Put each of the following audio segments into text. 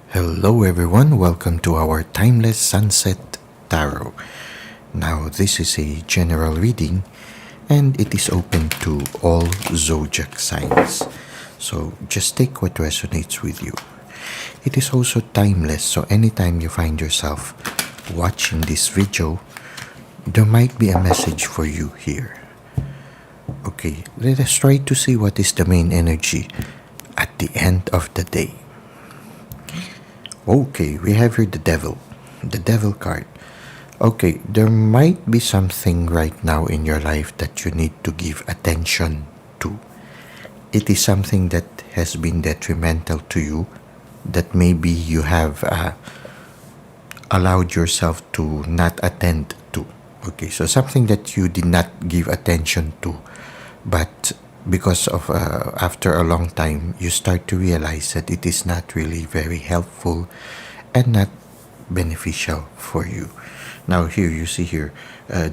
Hello everyone, welcome to our Timeless Sunset Tarot. Now this is a general reading and it is open to all zodiac signs. So just take what resonates with you. It is also timeless, so anytime you find yourself watching this video, there might be a message for you here. Okay, let us try to see what is the main energy at the end of the day. Okay, we have here the devil card. Okay, there might be something right now in your life that you need to give attention to. It is something that has been detrimental to you, that maybe you have allowed yourself to not attend to. Okay, so something that you did not give attention to, but because of after a long time you start to realize that it is not really very helpful and not beneficial for you. Now here you see here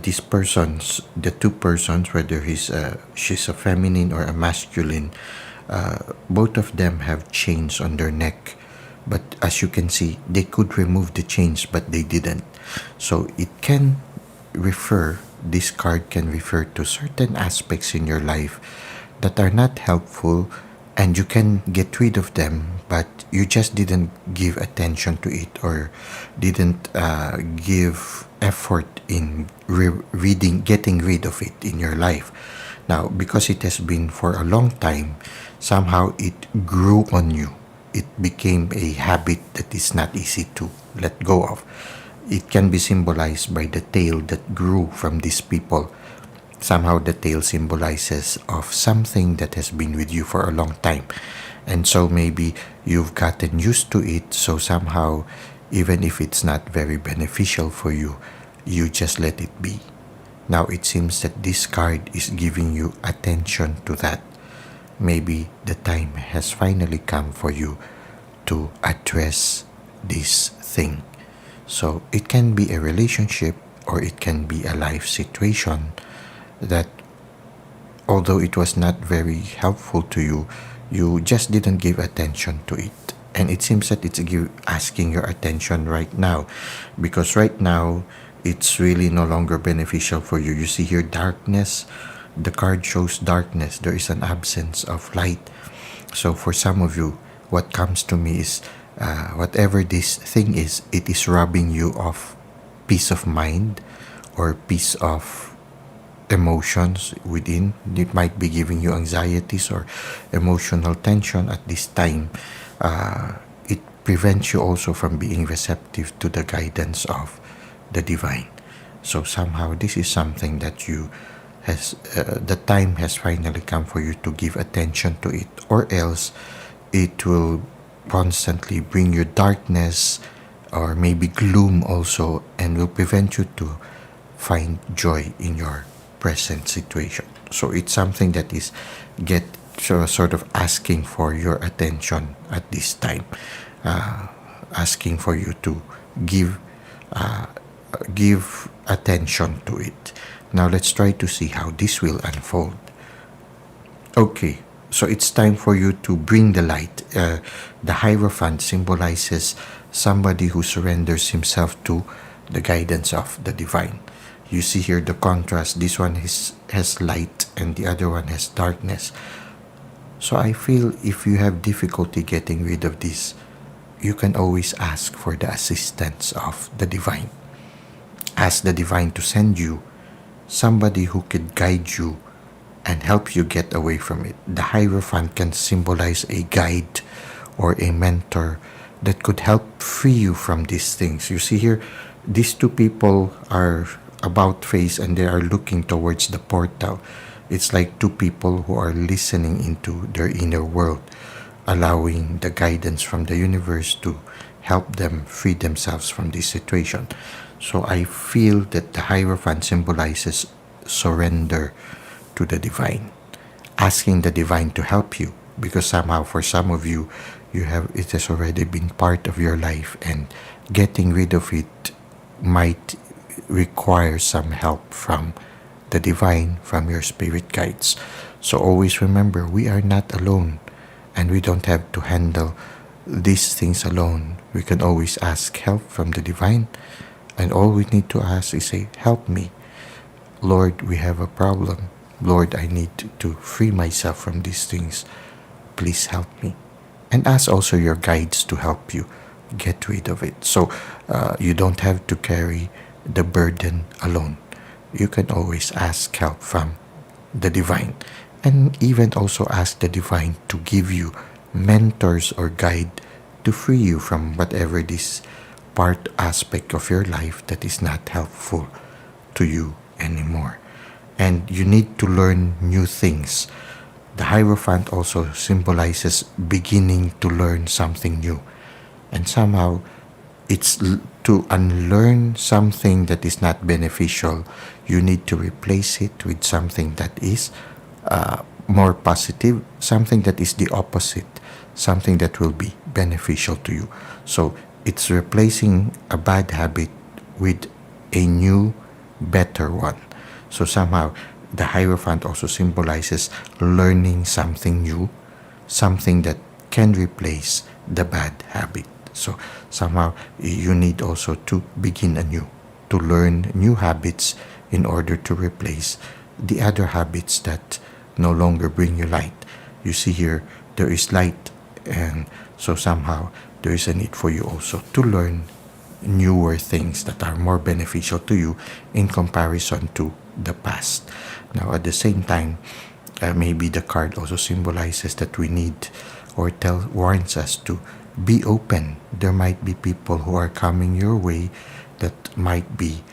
these persons, the two persons, whether she's a feminine or a masculine, both of them have chains on their neck, but as you can see they could remove the chains but they didn't. So it can refer, this card can refer to certain aspects in your life that are not helpful and you can get rid of them, but you just didn't give attention to it or didn't give effort in getting rid of it in your life. Now because it has been for a long time, somehow it grew on you. It became a habit that is not easy to let go of. It can be symbolized by the tail that grew from these people. Somehow the tail symbolizes of something that has been with you for a long time, and so maybe you've gotten used to it, so somehow even if it's not very beneficial for you, you just let it be. Now it seems that this card is giving you attention to that. Maybe the time has finally come for you to address this thing. So it can be a relationship or it can be a life situation that although it was not very helpful to you, you just didn't give attention to it. And it seems that it's asking your attention right now, because right now it's really no longer beneficial for you. You see here darkness. The card shows darkness. There is an absence of light. So for some of you, what comes to me is whatever this thing is, it is robbing you of peace of mind or peace of emotions within. It might be giving you anxieties or emotional tension at this time. It prevents you also from being receptive to the guidance of the divine. So somehow this is something that you the time has finally come for you to give attention to it, or else it will constantly bring you darkness or maybe gloom also, and will prevent you to find joy in your present situation. So it's something that is sort of asking for your attention at this time, asking for you to give attention to it. Now let's try to see how this will unfold. Okay, so it's time for you to bring the light. The Hierophant symbolizes somebody who surrenders himself to the guidance of the divine. You see here the contrast. This one has light and the other one has darkness. So I feel if you have difficulty getting rid of this, you can always ask for the assistance of the divine. Ask the divine to send you somebody who could guide you and help you get away from it. The Hierophant can symbolize a guide or a mentor that could help free you from these things. You see here, these two people are about face and they are looking towards the portal. It's like two people who are listening into their inner world, allowing the guidance from the universe to help them free themselves from this situation. So I feel that the Hierophant symbolizes surrender to the divine, asking the divine to help you, because somehow for some of you, it has already been part of your life, and getting rid of it might require some help from the divine, from your spirit guides. So always remember, we are not alone, and we don't have to handle these things alone, we can always ask help from the divine. And all we need to ask is say, help me. Lord, we have a problem. Lord, I need to free myself from these things. Please help me. And ask also your guides to help you get rid of it. So you don't have to carry the burden alone. You can always ask help from the divine. And even also ask the divine to give you mentors or guide to free you from whatever this part aspect of your life that is not helpful to you anymore. And you need to learn new things. The Hierophant also symbolizes beginning to learn something new. And somehow it's to unlearn something that is not beneficial. You need to replace it with something that is more positive, something that is the opposite, something that will be beneficial to you. So it's replacing a bad habit with a new, better one. So somehow the Hierophant also symbolizes learning something new, something that can replace the bad habit. So somehow you need also to begin anew, to learn new habits in order to replace the other habits that no longer bring you light. You see here, there is light, and so somehow there is a need for you also to learn newer things that are more beneficial to you in comparison to the past. Now, at the same time, maybe the card also symbolizes that we need or warns us to be open. There might be people who are coming your way that might be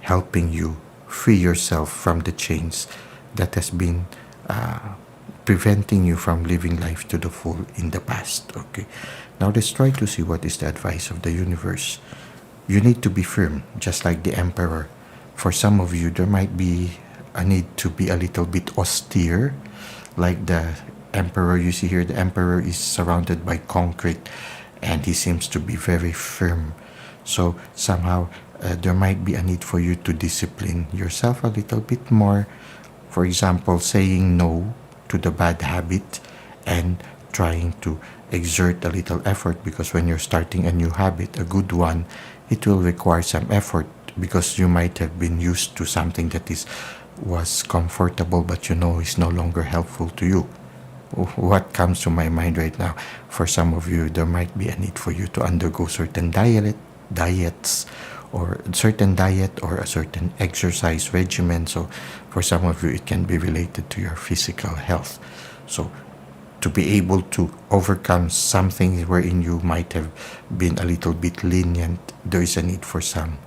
helping you free yourself from the chains that has been preventing you from living life to the full in the past. Okay, now let's try to see what is the advice of the universe. You need to be firm, just like the Emperor. For some of you, there might be a need to be a little bit austere, like the Emperor. You see here, the Emperor is surrounded by concrete and he seems to be very firm. So somehow there might be a need for you to discipline yourself a little bit more. For example, saying no to the bad habit and trying to exert a little effort, because when you're starting a new habit, a good one, it will require some effort because you might have been used to something that was comfortable but you know is no longer helpful to you. What comes to my mind right now, for some of you, there might be a need for you to undergo certain diets or a certain diet or a certain exercise regimen. So for some of you, it can be related to your physical health. So to be able to overcome something wherein you might have been a little bit lenient, there is a need for some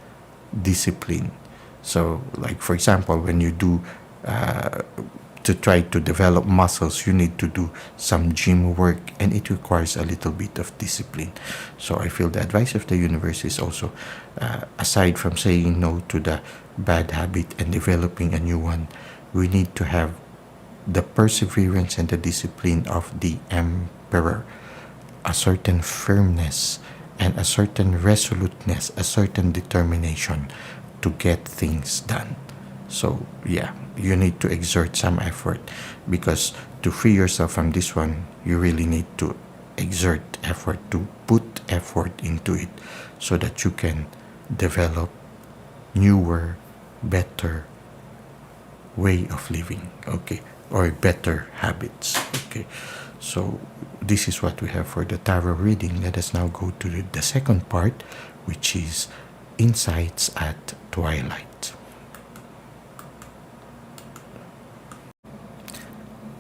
discipline. So like, for example, when you do to try to develop muscles, you need to do some gym work, and it requires a little bit of discipline. So I feel the advice of the universe is also, aside from saying no to the bad habit and developing a new one, we need to have the perseverance and the discipline of the Emperor, a certain firmness and a certain resoluteness, a certain determination to get things done. So yeah, you need to exert some effort, because to free yourself from this one, you really need to exert effort, to put effort into it, so that you can develop newer, better way of living, okay, or better habits. Okay, so this is what we have for the tarot reading. Let us now go to the second part, which is insights at twilight.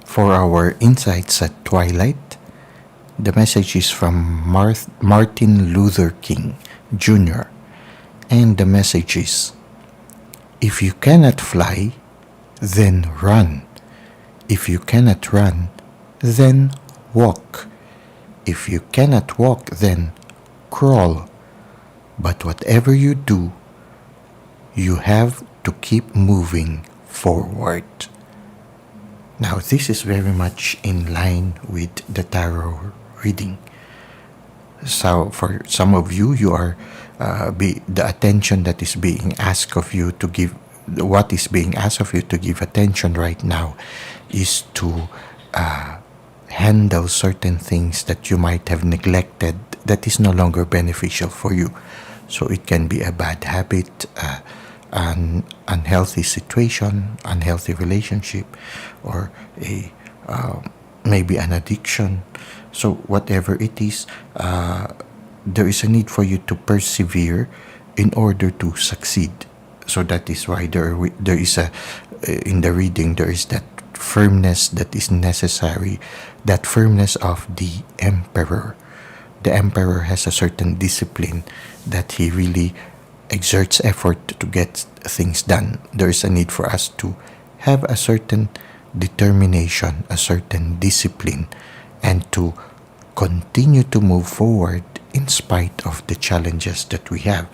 For our insights at twilight, the message is from Martin Luther King Jr. And the message is, if you cannot fly, then run. If you cannot run, then walk. If you cannot walk, then crawl. But whatever you do, you have to keep moving forward. Now, this is very much in line with the tarot reading. So for some of you, you are the attention that is being asked of you to give, what is being asked of you to give attention right now is to handle certain things that you might have neglected that is no longer beneficial for you. So it can be a bad habit, an unhealthy situation, unhealthy relationship, or a maybe an addiction. So whatever it is, there is a need for you to persevere in order to succeed. So that is why there is a in the reading there is that firmness that is necessary, that firmness of the emperor. The emperor has a certain discipline that he really exerts effort to get things done. There is a need for us to have a certain determination, a certain discipline, and to continue to move forward in spite of the challenges that we have.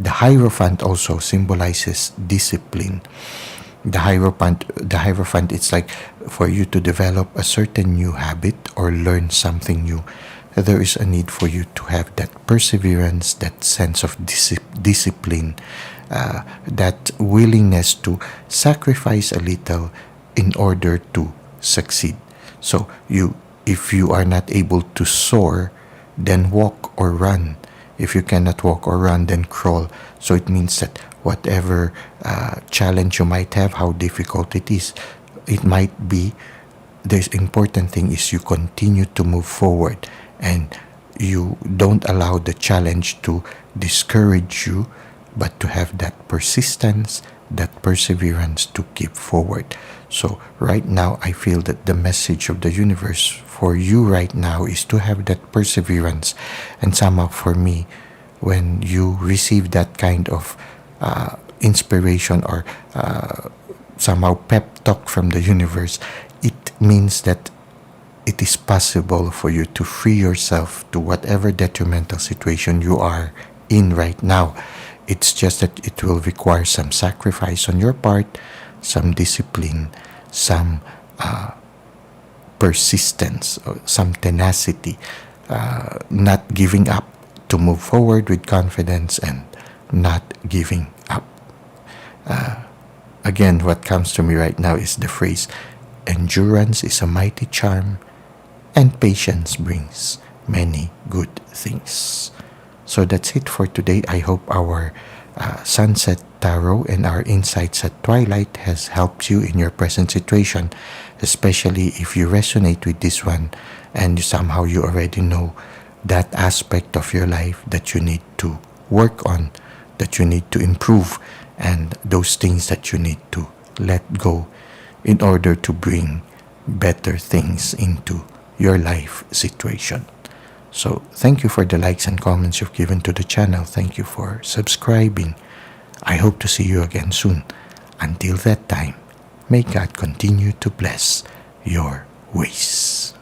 The Hierophant also symbolizes discipline. The Hierophant, it's like for you to develop a certain new habit or learn something new. There is a need for you to have that perseverance, that sense of discipline, that willingness to sacrifice a little in order to succeed. So if you are not able to soar, then walk or run. If you cannot walk or run, then crawl. So it means that whatever challenge you might have, how difficult it is, it might be, the important thing is you continue to move forward and you don't allow the challenge to discourage you, but to have that persistence, that perseverance to keep forward. So right now, I feel that the message of the universe for you right now is to have that perseverance. And somehow for me, when you receive that kind of inspiration or somehow pep talk from the universe, it means that it is possible for you to free yourself to whatever detrimental situation you are in right now. It's just that it will require some sacrifice on your part, some discipline, some persistence, or some tenacity, not giving up, to move forward with confidence and not giving up. Again, what comes to me right now is the phrase, endurance is a mighty charm, and patience brings many good things. So that's it for today. I hope our sunset tarot and our insights at twilight has helped you in your present situation, especially if you resonate with this one and somehow you already know that aspect of your life that you need to work on, that you need to improve, and those things that you need to let go in order to bring better things into your life situation. So thank you for the likes and comments you've given to the channel. Thank you for subscribing. I hope to see you again soon. Until that time, may God continue to bless your ways.